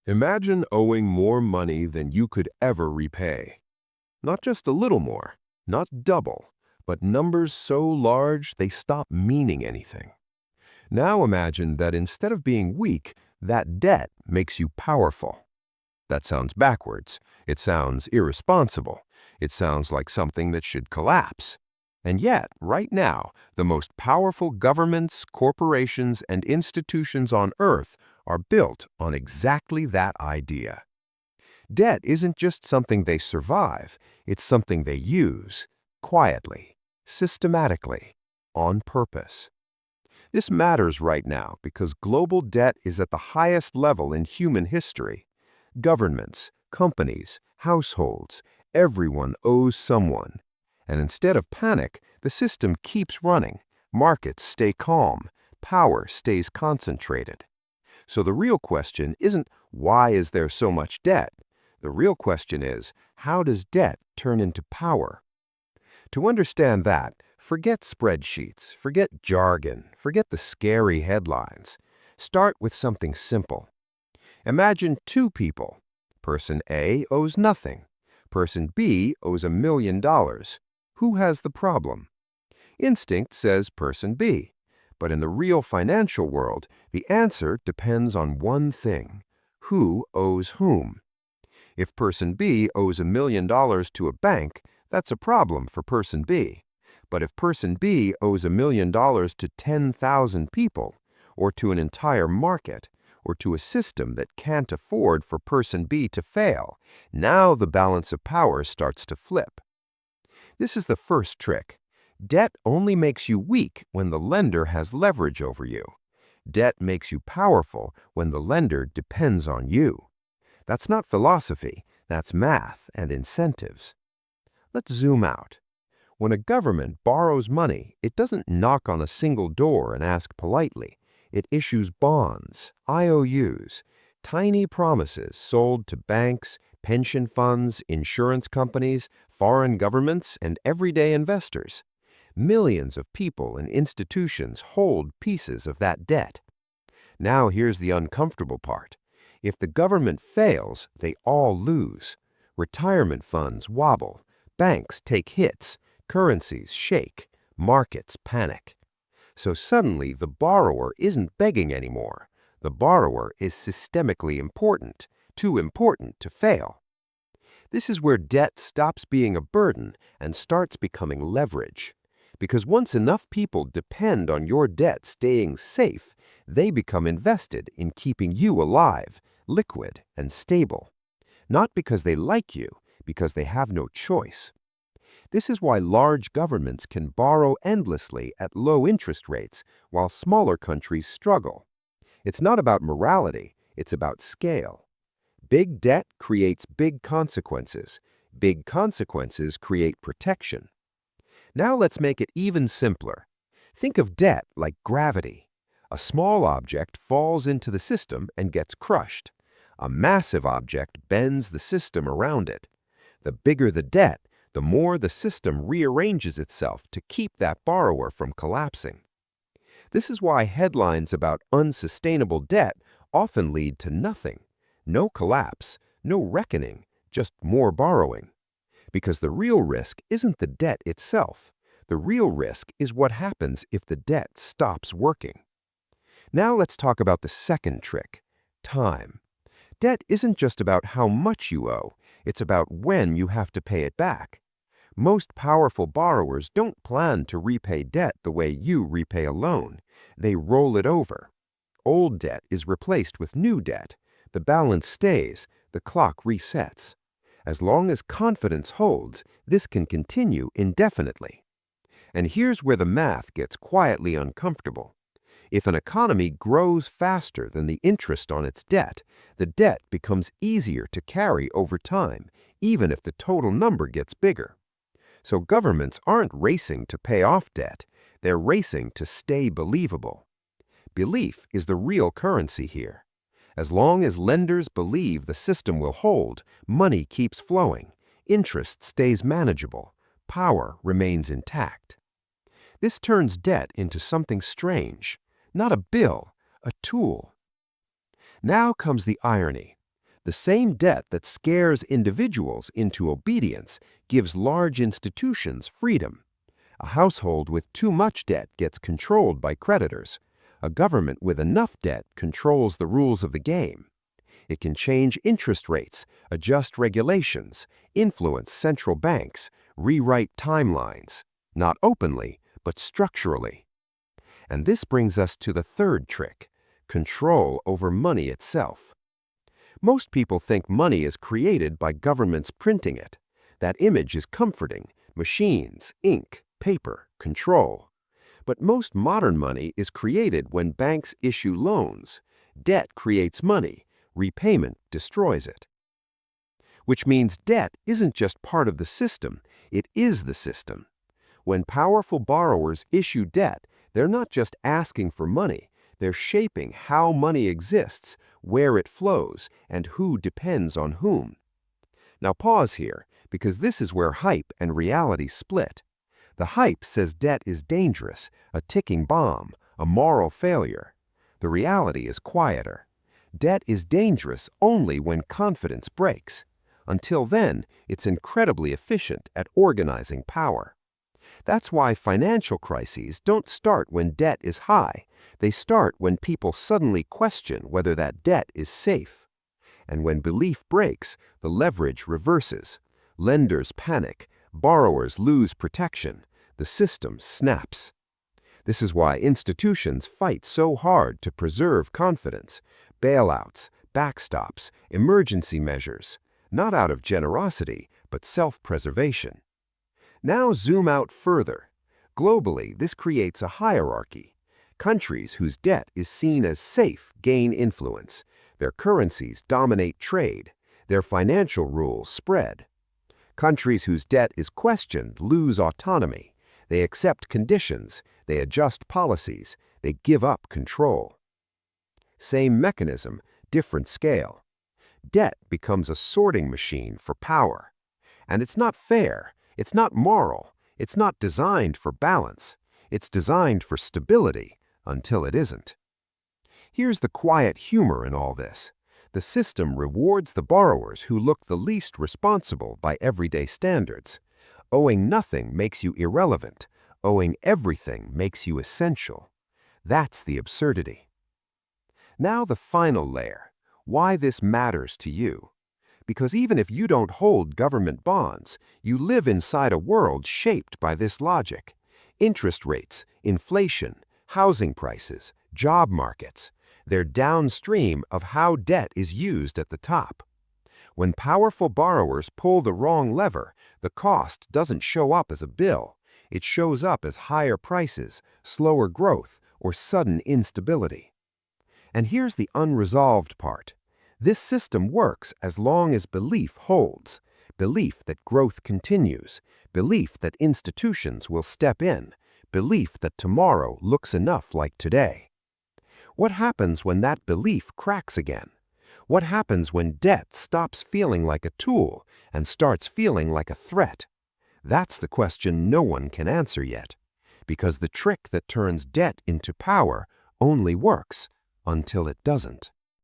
Imagine owing more money than you could ever repay. Not just a little more, not double, but numbers so large they stop meaning anything. Now imagine that instead of being weak, that debt makes you powerful. That sounds backwards. It sounds irresponsible. It sounds like something that should collapse. And yet, right now, the most powerful governments, corporations, and institutions on Earth are built on exactly that idea. Debt isn't just something they survive, it's something they use, quietly, systematically, on purpose. This matters right now because global debt is at the highest level in human history. Governments, companies, households, everyone owes someone. And instead of panic, the system keeps running. Markets stay calm. Power stays concentrated. So the real question isn't why is there so much debt? The real question is how does debt turn into power? To understand that, forget spreadsheets, forget jargon, forget the scary headlines. Start with something simple. Imagine two people. Person A owes nothing. Person B owes $1 million. Who has the problem? Instinct says person B. But in the real financial world, the answer depends on one thing. Who owes whom? If person B owes $1 million to a bank, that's a problem for person B. But if person B owes $1 million to 10,000 people, or to an entire market, or to a system that can't afford for person B to fail, now the balance of power starts to flip. This is the first trick. Debt only makes you weak when the lender has leverage over you. Debt makes you powerful when the lender depends on you. That's not philosophy, that's math and incentives. Let's zoom out. When a government borrows money, it doesn't knock on a single door and ask politely. It issues bonds, IOUs, tiny promises sold to banks, pension funds, insurance companies, foreign governments, and everyday investors. Millions of people and institutions hold pieces of that debt. Now here's the uncomfortable part. If the government fails, they all lose. Retirement funds wobble, banks take hits, currencies shake, markets panic. So suddenly the borrower isn't begging anymore. The borrower is systemically important, too important to fail. This is where debt stops being a burden and starts becoming leverage. Because once enough people depend on your debt staying safe, they become invested in keeping you alive, liquid, and stable. Not because they like you, because they have no choice. This is why large governments can borrow endlessly at low interest rates, while smaller countries struggle. It's not about morality, it's about scale. Big debt creates big consequences. Big consequences create protection. Now let's make it even simpler. Think of debt like gravity. A small object falls into the system and gets crushed. A massive object bends the system around it. The bigger the debt, the more the system rearranges itself to keep that borrower from collapsing. This is why headlines about unsustainable debt often lead to nothing. No collapse, no reckoning, just more borrowing. Because the real risk isn't the debt itself. The real risk is what happens if the debt stops working. Now let's talk about the second trick, time. Debt isn't just about how much you owe, it's about when you have to pay it back. Most powerful borrowers don't plan to repay debt the way you repay a loan. They roll it over. Old debt is replaced with new debt. The balance stays, the clock resets. As long as confidence holds, this can continue indefinitely. And here's where the math gets quietly uncomfortable. If an economy grows faster than the interest on its debt, the debt becomes easier to carry over time, even if the total number gets bigger. So governments aren't racing to pay off debt, they're racing to stay believable. Belief is the real currency here. As long as lenders believe the system will hold, money keeps flowing, interest stays manageable, power remains intact. This turns debt into something strange, not a bill, a tool. Now comes the irony. The same debt that scares individuals into obedience gives large institutions freedom. A household with too much debt gets controlled by creditors. A government with enough debt controls the rules of the game. It can change interest rates, adjust regulations, influence central banks, rewrite timelines, not openly, but structurally. And this brings us to the third trick: control over money itself. Most people think money is created by governments printing it. That image is comforting: machines, ink, paper, control. But most modern money is created when banks issue loans. Debt creates money. Repayment destroys it. Which means debt isn't just part of the system, it is the system. When powerful borrowers issue debt, they're not just asking for money, they're shaping how money exists, where it flows, and who depends on whom. Now pause here, because this is where hype and reality split. The hype says debt is dangerous, a ticking bomb, a moral failure. The reality is quieter. Debt is dangerous only when confidence breaks. Until then, it's incredibly efficient at organizing power. That's why financial crises don't start when debt is high. They start when people suddenly question whether that debt is safe. And when belief breaks, the leverage reverses. Lenders panic, borrowers lose protection, the system snaps. This is why institutions fight so hard to preserve confidence. Bailouts, backstops, emergency measures, not out of generosity, but self-preservation. Now zoom out further. Globally, this creates a hierarchy. Countries whose debt is seen as safe gain influence. Their currencies dominate trade. Their financial rules spread. Countries whose debt is questioned lose autonomy. They accept conditions. They adjust policies. They give up control. Same mechanism, different scale. Debt becomes a sorting machine for power. And it's not fair. It's not moral. It's not designed for balance. It's designed for stability until it isn't. Here's the quiet humor in all this. The system rewards the borrowers who look the least responsible by everyday standards. Owing nothing makes you irrelevant. Owing everything makes you essential. That's the absurdity. Now the final layer, why this matters to you. Because even if you don't hold government bonds, you live inside a world shaped by this logic. Interest rates, inflation, housing prices, job markets, they're downstream of how debt is used at the top. When powerful borrowers pull the wrong lever, the cost doesn't show up as a bill. It shows up as higher prices, slower growth, or sudden instability. And here's the unresolved part. This system works as long as belief holds, belief that growth continues, belief that institutions will step in, belief that tomorrow looks enough like today. What happens when that belief cracks again? What happens when debt stops feeling like a tool and starts feeling like a threat? That's the question no one can answer yet, because the trick that turns debt into power only works until it doesn't.